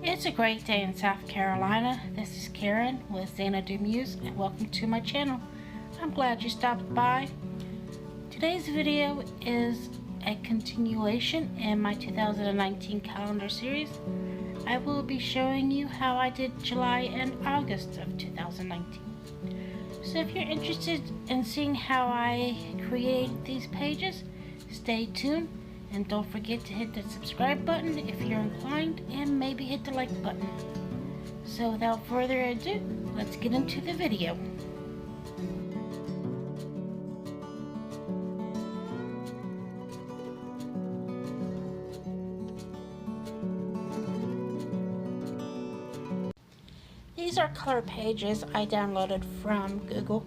It's a great day in South Carolina. This is Karen with Xanadu Muse and welcome to my channel. I'm glad you stopped by. Today's video is a continuation in my 2019 calendar series. I will be showing you how I did July and August of 2019. So if you're interested in seeing how I create these pages, stay tuned. And don't forget to hit the subscribe button if you're inclined, and maybe hit the like button. So without further ado, let's get into the video. These are color pages I downloaded from Google,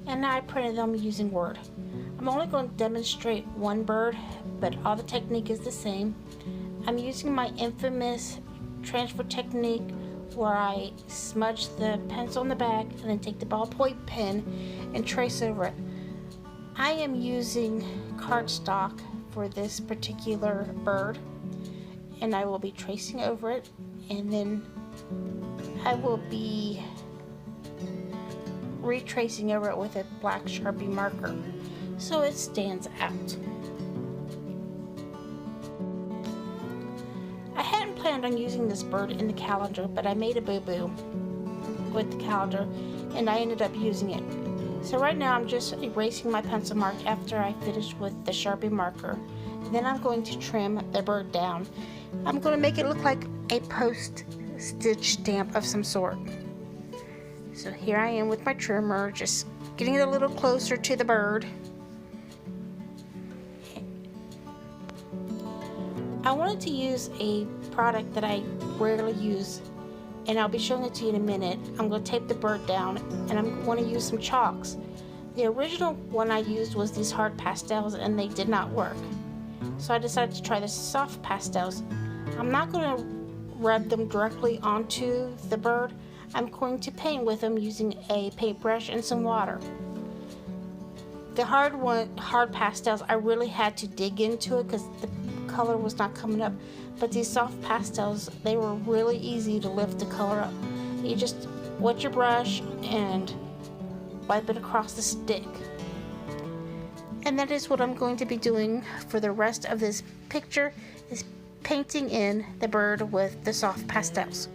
and I printed them using Word. I'm only going to demonstrate one bird, but all the technique is the same. I'm using my infamous transfer technique where I smudge the pencil in the back and then take the ballpoint pen and trace over it. I am using cardstock for this particular bird, and I will be tracing over it, and then I will be retracing over it with a black Sharpie marker so it stands out. I hadn't planned on using this bird in the calendar, but I made a boo-boo with the calendar and I ended up using it. So right now I'm just erasing my pencil mark after I finish with the Sharpie marker. And then I'm going to trim the bird down. I'm going to make it look like a post-stitch stamp of some sort. So here I am with my trimmer, just getting it a little closer to the bird. I wanted to use a product that I rarely use, and I'll be showing it to you in a minute. I'm going to tape the bird down, and I'm going to use some chalks. The original one I used was these hard pastels, and they did not work. So I decided to try the soft pastels. I'm not going to rub them directly onto the bird. I'm going to paint with them using a paintbrush and some water. The hard pastels, I really had to dig into it because the color was not coming up. But these soft pastels, they were really easy to lift the color up. You just wet your brush and wipe it across the stick. And that is what I'm going to be doing for the rest of this picture, is painting in the bird with the soft pastels.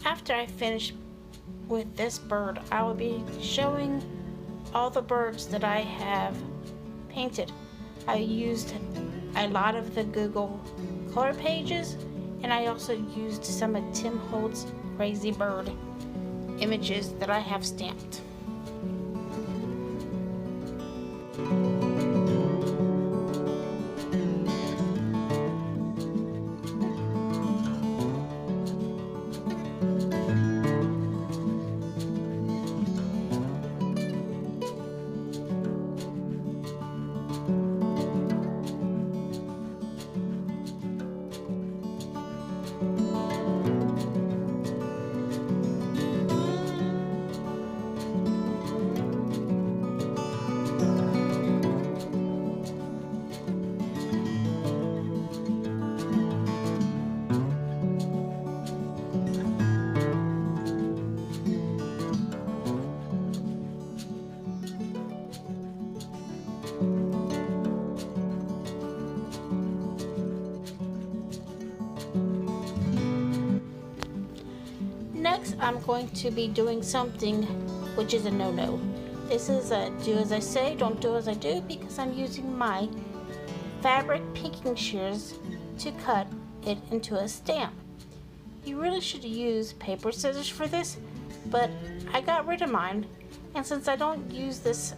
After I finish with this bird, I will be showing all the birds that I have painted. I used a lot of the Google color pages, and I also used some of Tim Holtz's Crazy Bird images that I have stamped. I'm going to be doing something which is a no-no. This is a do as I say, don't do as I do, because I'm using my fabric pinking shears to cut it into a stamp. You really should use paper scissors for this, but I got rid of mine, and since I don't use this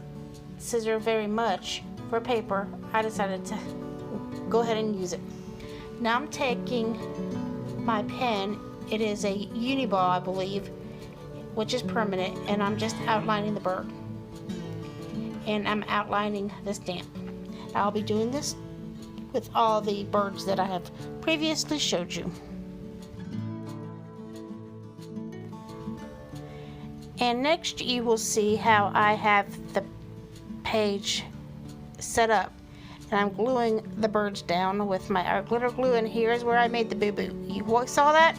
scissor very much for paper, I decided to go ahead and use it. Now I'm taking my pen, it is a Uniball I believe, which is permanent, and I'm just outlining the bird. And I'm outlining the stamp. I'll be doing this with all the birds that I have previously showed you. And next you will see how I have the page set up. And I'm gluing the birds down with my glitter glue, and here's where I made the boo-boo. You saw that?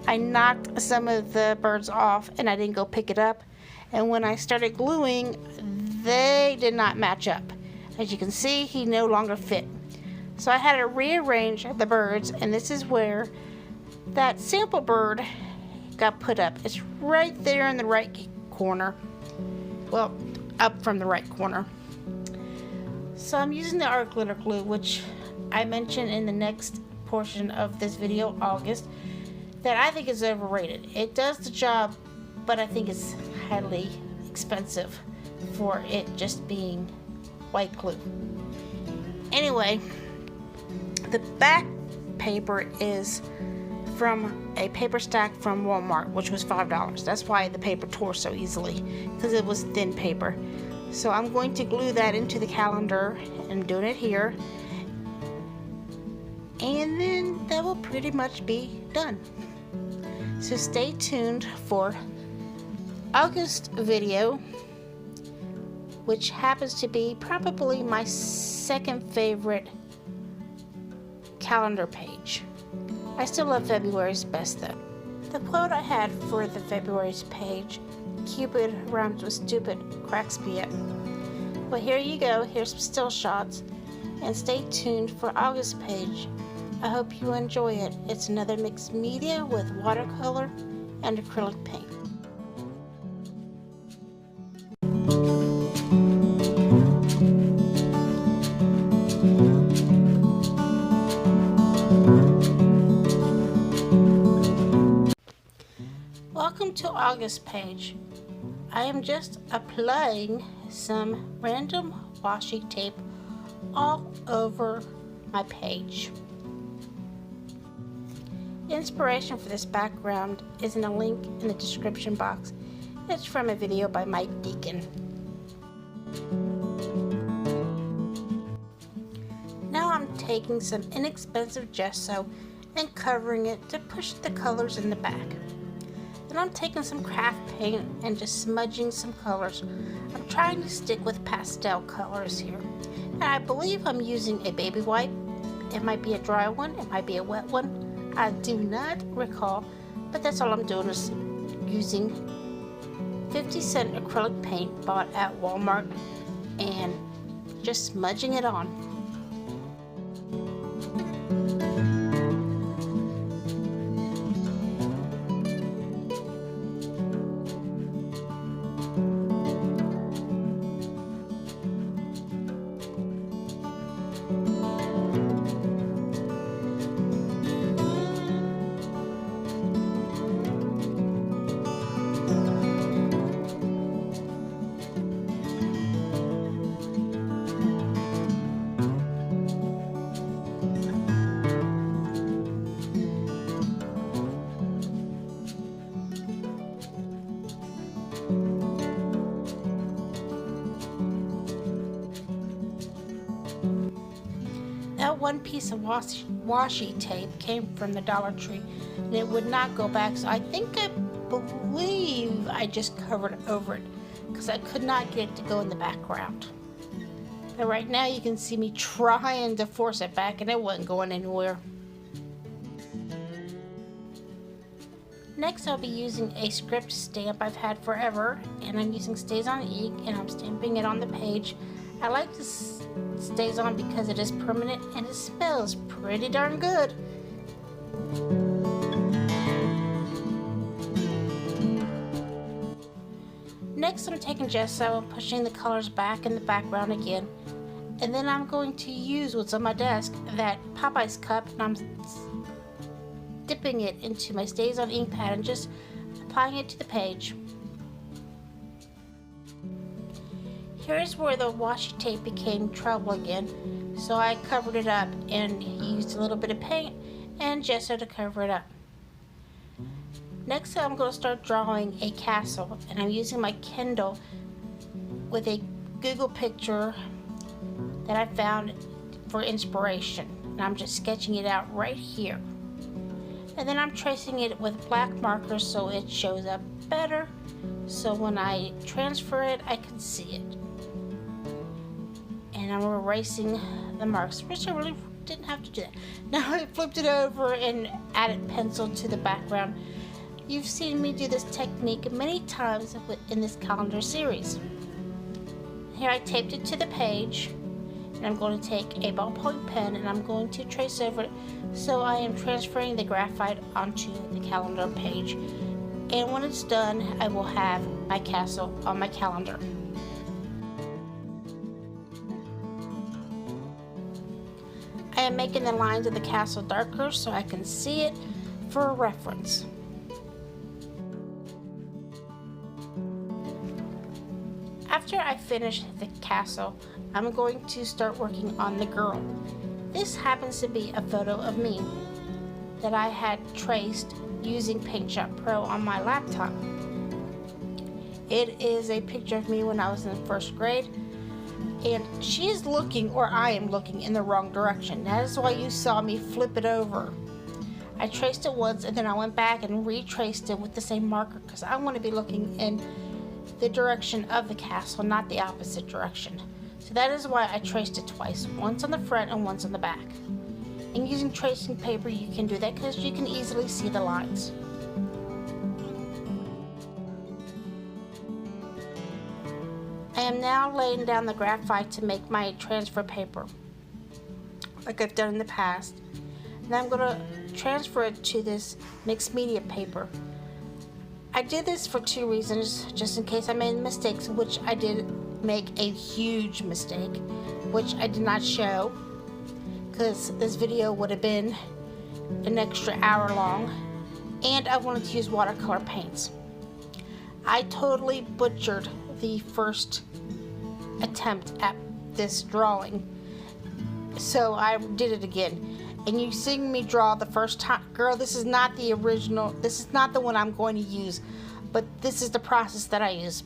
I knocked some of the birds off and I didn't go pick it up. And when I started gluing, they did not match up. As you can see, he no longer fit. So I had to rearrange the birds, and this is where that sample bird got put up. It's right there in the right corner. Well, up from the right corner. So I'm using the art glitter glue, which I mentioned in the next portion of this video, August, that I think is overrated. It does the job, but I think it's highly expensive for it just being white glue. Anyway, the back paper is from a paper stack from Walmart, which was $5. That's why the paper tore so easily, because it was thin paper. So I'm going to glue that into the calendar, and I'm doing it here, and then that will pretty much be done. So stay tuned for August video, which happens to be probably my second favorite calendar page. I still love February's best though. The quote I had for the February's page, Cupid rhymes with stupid, cracks me up. Well, here you go. Here's some still shots, and stay tuned for August page. I hope you enjoy it. It's another mixed media with watercolor and acrylic paint. Welcome to August page. I am just applying some random washi tape all over my page. Inspiration for this background is in a link in the description box. It's from a video by Deakin. Now I'm taking some inexpensive gesso and covering it to push the colors in the back. Then I'm taking some craft paint and just smudging some colors. I'm trying to stick with pastel colors here. And I believe I'm using a baby wipe. It might be a dry one, it might be a wet one. I do not recall, but that's all I'm doing is using 50-cent acrylic paint bought at Walmart and just smudging it on. That one piece of washi tape came from the Dollar Tree, and it would not go back, so I believe I just covered over it because I could not get it to go in the background. But right now you can see me trying to force it back, and it wasn't going anywhere. Next I'll be using a script stamp I've had forever, and I'm using Stays On ink, and I'm stamping it on the page. I like this Stays On because it is permanent and it smells pretty darn good. Next, I'm taking gesso and pushing the colors back in the background again. And then I'm going to use what's on my desk, that Popeye's cup, and I'm dipping it into my Stays On ink pad and just applying it to the page. Here's where the washi tape became trouble again, so I covered it up and used a little bit of paint and gesso to cover it up. Next, I'm going to start drawing a castle, and I'm using my Kindle with a Google picture that I found for inspiration, and I'm just sketching it out right here. And then I'm tracing it with black markers so it shows up better, so when I transfer it I can see it. And I'm erasing the marks, which I really didn't have to do that. Now I flipped it over and added pencil to the background. You've seen me do this technique many times in this calendar series. Here I taped it to the page, and I'm going to take a ballpoint pen and I'm going to trace over it, so I am transferring the graphite onto the calendar page. And when it's done, I will have my castle on my calendar. I am making the lines of the castle darker so I can see it for reference. After I finish the castle, I'm going to start working on the girl. This happens to be a photo of me that I had traced using Paint Shop Pro on my laptop. It is a picture of me when I was in the first grade, and she is looking, or I am looking, in the wrong direction. That is why you saw me flip it over. I traced it once and then I went back and retraced it with the same marker because I want to be looking in the direction of the castle, not the opposite direction. So that is why I traced it twice, once on the front and once on the back. And using tracing paper you can do that because you can easily see the lines. I am now laying down the graphite to make my transfer paper, like I've done in the past. And I'm going to transfer it to this mixed media paper. I did this for two reasons, just in case I made mistakes, which I did make a huge mistake, which I did not show, because this video would have been an extra hour long, and I wanted to use watercolor paints. I totally butchered the first attempt at this drawing, so I did it again. And you seeing me draw the first time, girl, this is not the original, this is not the one I'm going to use, but this is the process that I use.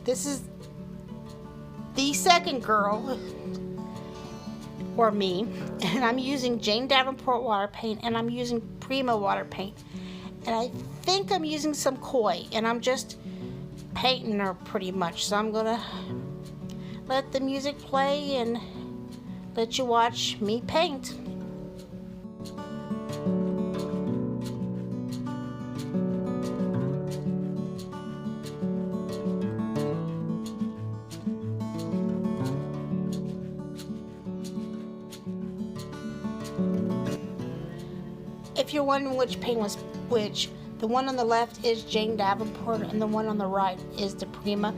This is the second girl, or me, and I'm using Jane Davenport water paint, and I'm using Prima water paint, and I think I'm using some koi, and I'm just painting her pretty much. So I'm gonna let the music play and let you watch me paint. If you're wondering which paint was which, the one on the left is Jane Davenport and the one on the right is the Prima.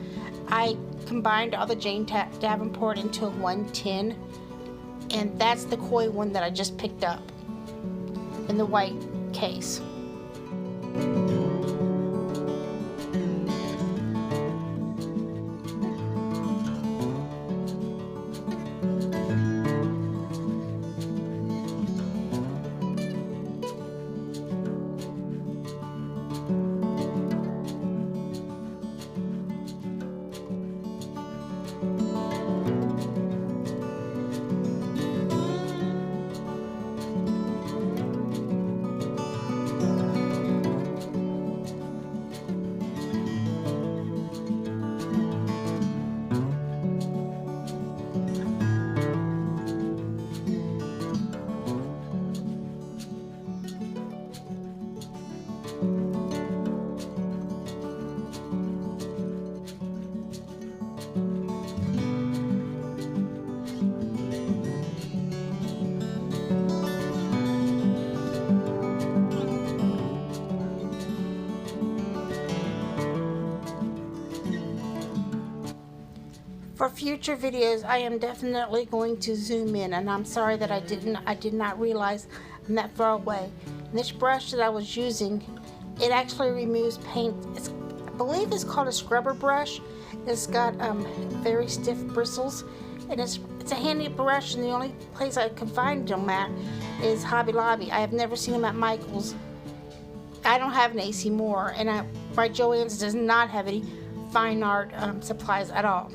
I combined all the Jane Davenport into one tin, and that's the koi one that I just picked up in the white case. For future videos, I am definitely going to zoom in, and I'm sorry that I did not realize I'm that far away. And this brush that I was using, it actually removes paint. I believe it's called a scrubber brush. It's got very stiff bristles, and it's a handy brush, and the only place I can find them at is Hobby Lobby. I have never seen them at Michael's. I don't have an AC Moore, and my Joann's does not have any fine art supplies at all.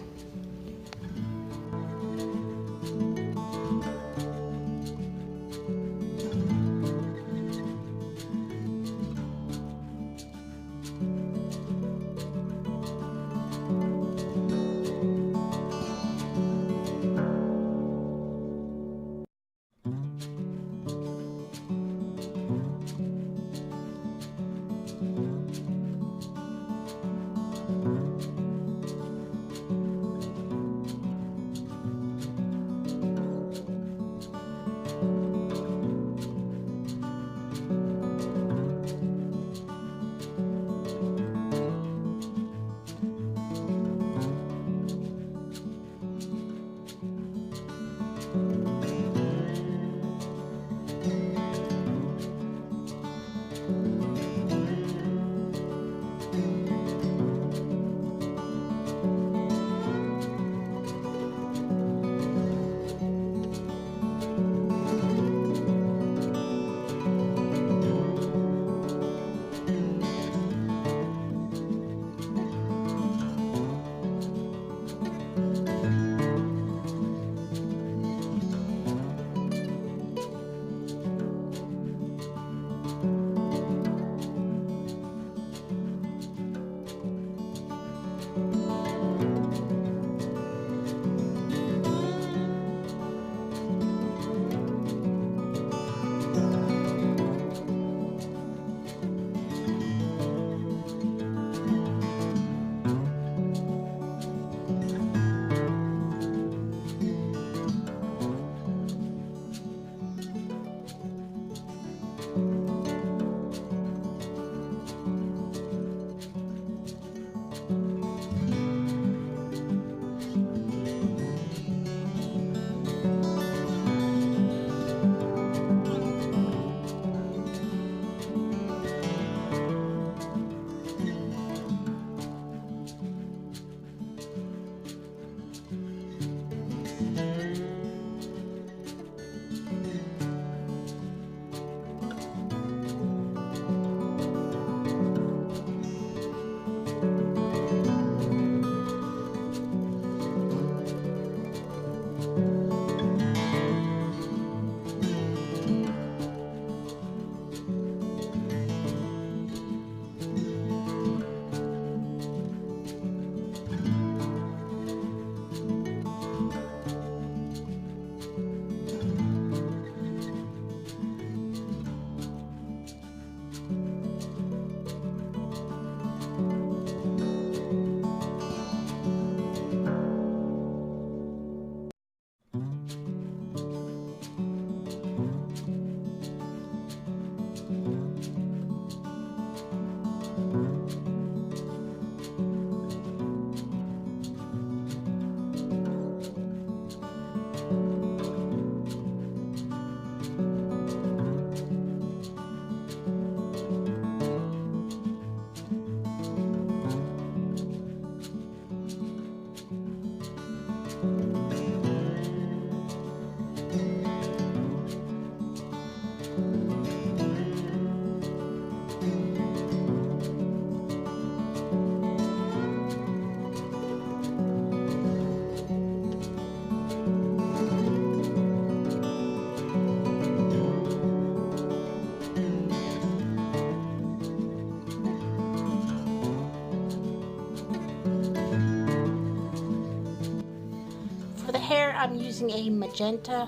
Hair, I'm using a magenta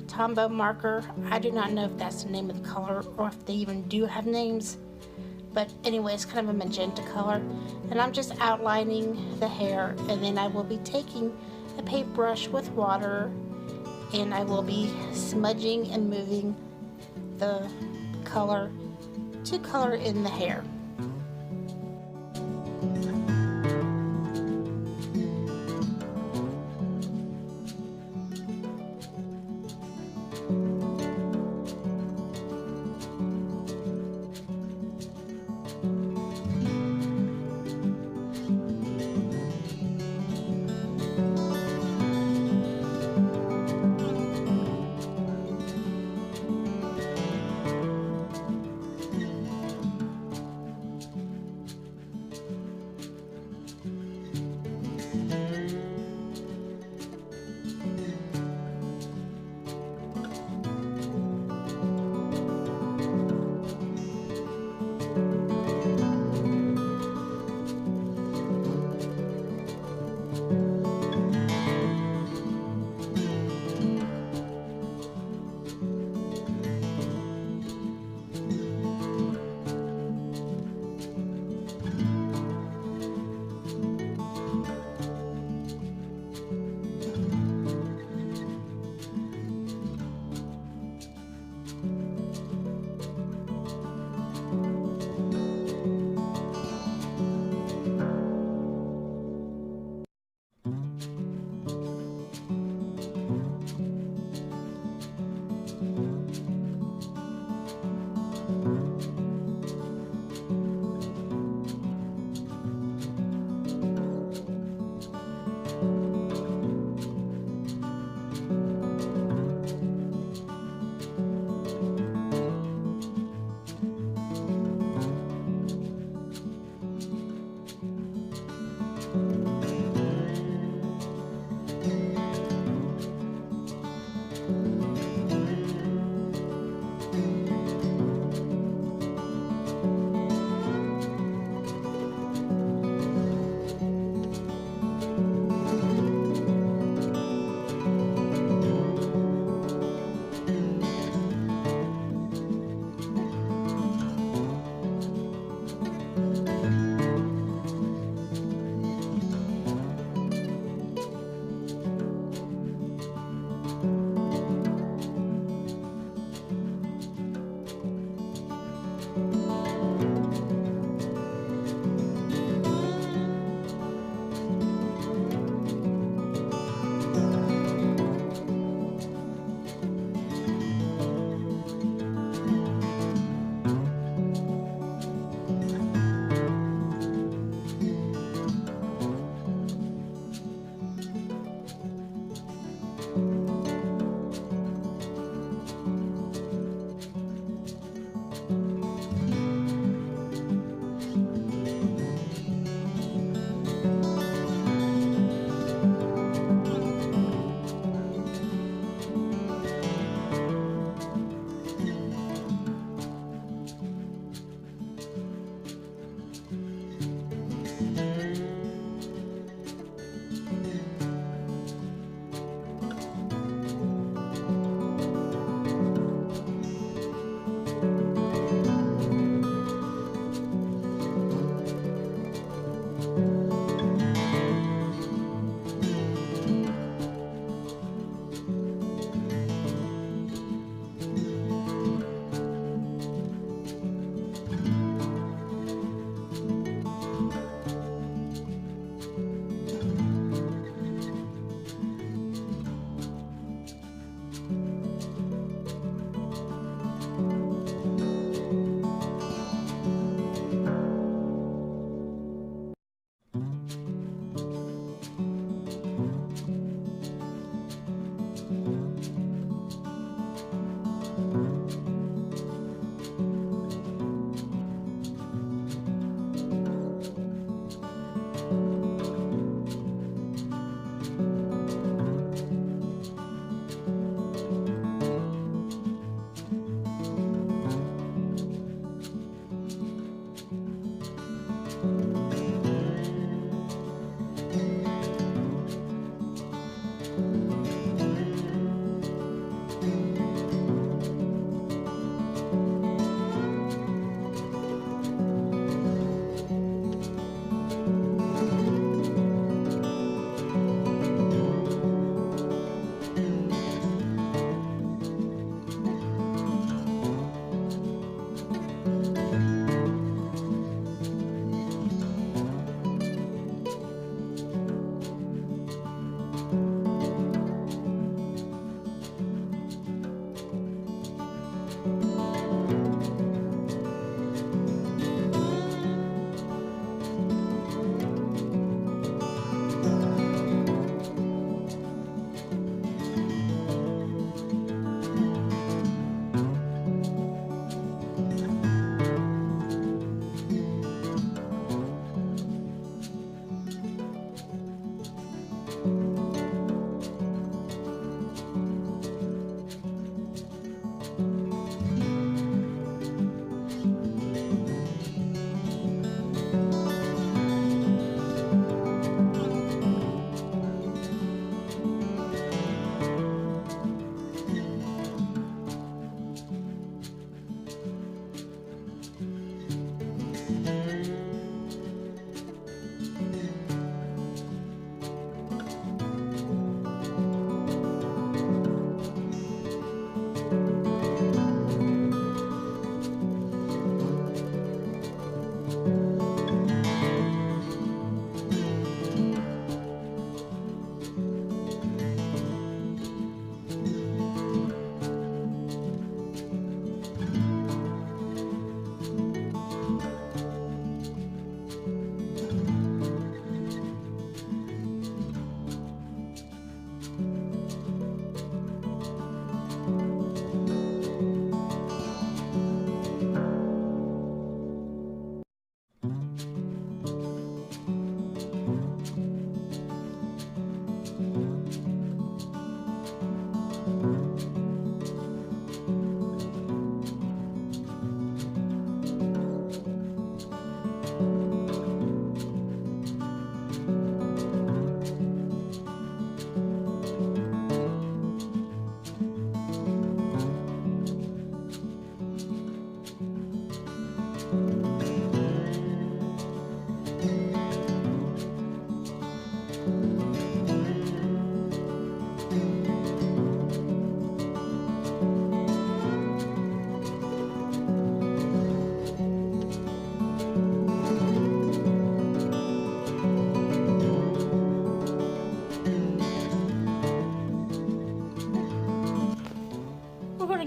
Tombow marker. I do not know if that's the name of the color or if they even do have names, but anyway, it's kind of a magenta color, and I'm just outlining the hair, and then I will be taking a paintbrush with water, and I will be smudging and moving the color to color in the hair.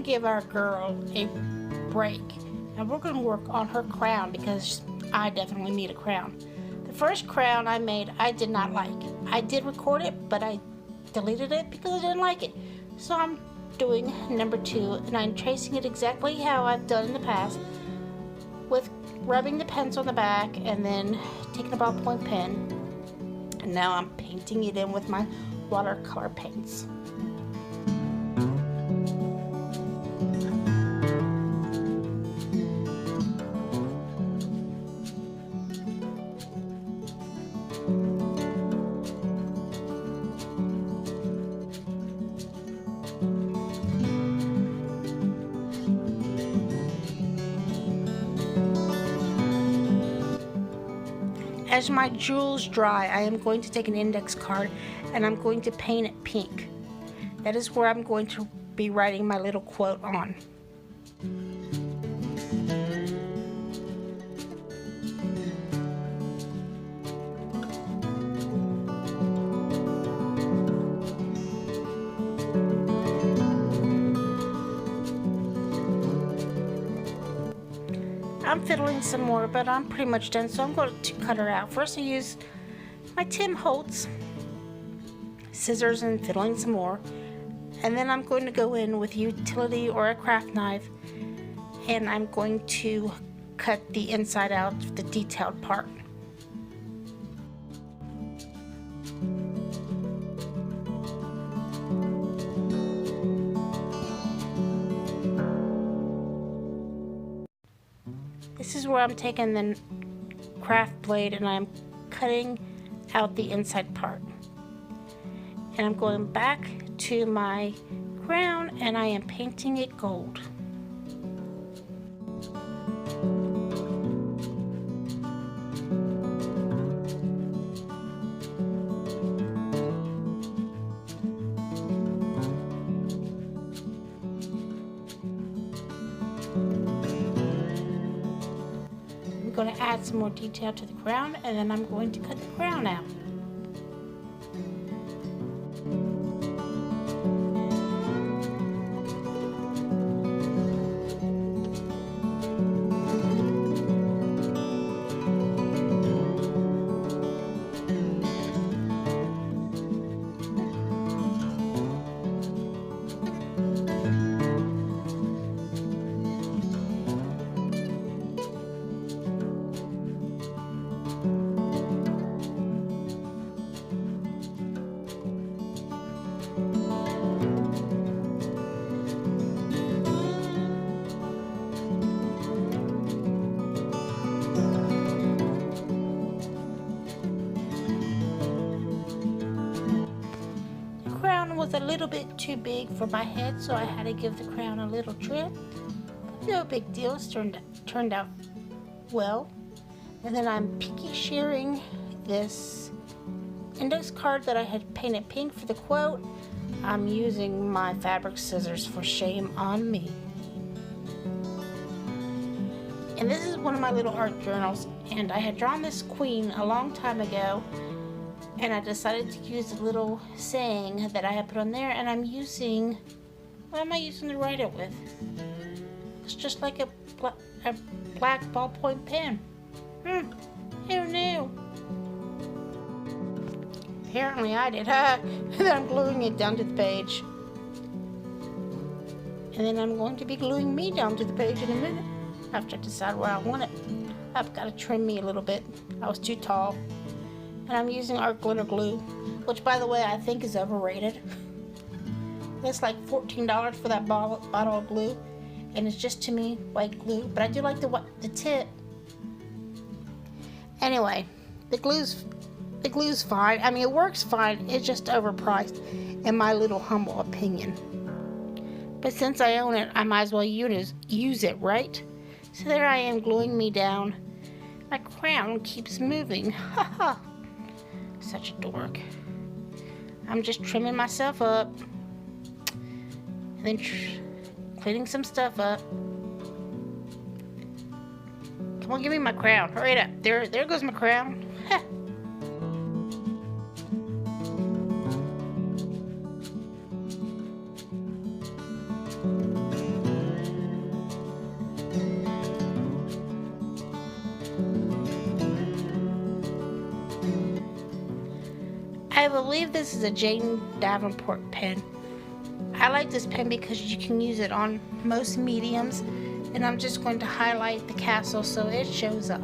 Give our girl a break, and we're going to work on her crown because I definitely need a crown. The first crown I made I did not like. I did record it, but I deleted it because I didn't like it. So I'm doing number 2, and I'm tracing it exactly how I've done in the past, with rubbing the pencil on the back and then taking a ballpoint pen, and now I'm painting it in with my watercolor paints. as my jewels dry, I am going to take an index card and I'm going to paint it pink. That is where I'm going to be writing my little quote on. I'm fiddling some more, but I'm pretty much done, so I'm going to cut her out. First I use my Tim Holtz scissors and fiddling some more, and then I'm going to go in with a utility or a craft knife, and I'm going to cut the inside out, the detailed part. This is where I'm taking the craft blade and I'm cutting out the inside part. And I'm going back to my crown and I am painting it gold. I'm going to add some more detail to the crown, and then I'm going to cut the crown out. Was a little bit too big for my head, so I had to give the crown a little trim. No big deal, it's turned out well. And then I'm pinky shearing this index card that I had painted pink for the quote. I'm using my fabric scissors for shame on me. And this is one of my little art journals, and I had drawn this queen a long time ago, and I decided to use a little saying that I had put on there, and I'm using, what am I using to write it with? It's just like a black ballpoint pen. Who knew? Apparently I did, And then I'm gluing it down to the page. And then I'm going to be gluing me down to the page in a minute, after I decide where I want it. I've got to trim me a little bit. I was too tall. And I'm using art glitter glue, which, by the way, I think is overrated. It's like $14 for that bottle of glue, and it's just, to me, white glue. But I do like the tip. Anyway, the glue's fine. I mean, it works fine. It's just overpriced, in my little humble opinion. But since I own it, I might as well use it, right? So there I am, gluing me down. My crown keeps moving. Ha ha. Such a dork. I'm just trimming myself up and then cleaning some stuff up. Come on, give me my crown. Hurry up. There goes my crown. I believe this is a Jane Davenport pen. I like this pen because you can use it on most mediums, and I'm just going to highlight the castle so it shows up.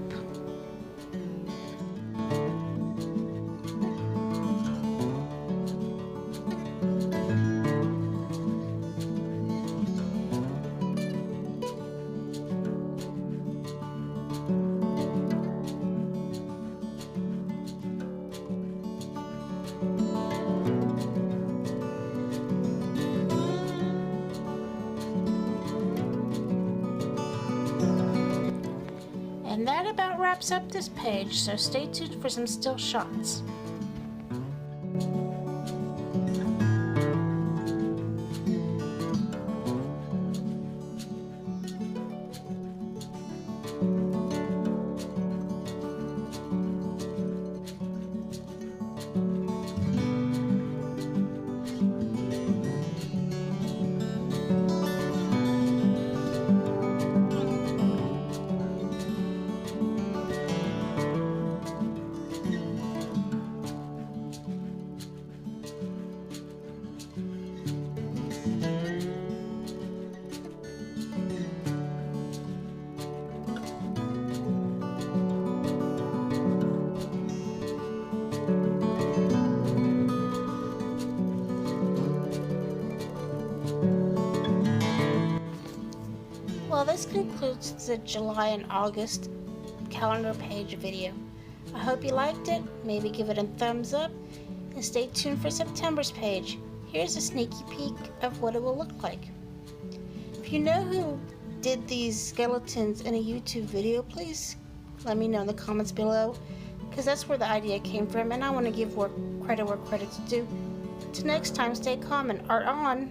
And that about wraps up this page, so stay tuned for some still shots. Well, this concludes the July and August calendar page video. I hope you liked it. Maybe give it a thumbs up and stay tuned for September's page. Here's a sneaky peek of what it will look like. If you know who did these skeletons in a YouTube video, please let me know in the comments below, because that's where the idea came from, and I want to give credit where credit's due. Till next time, stay calm and art on.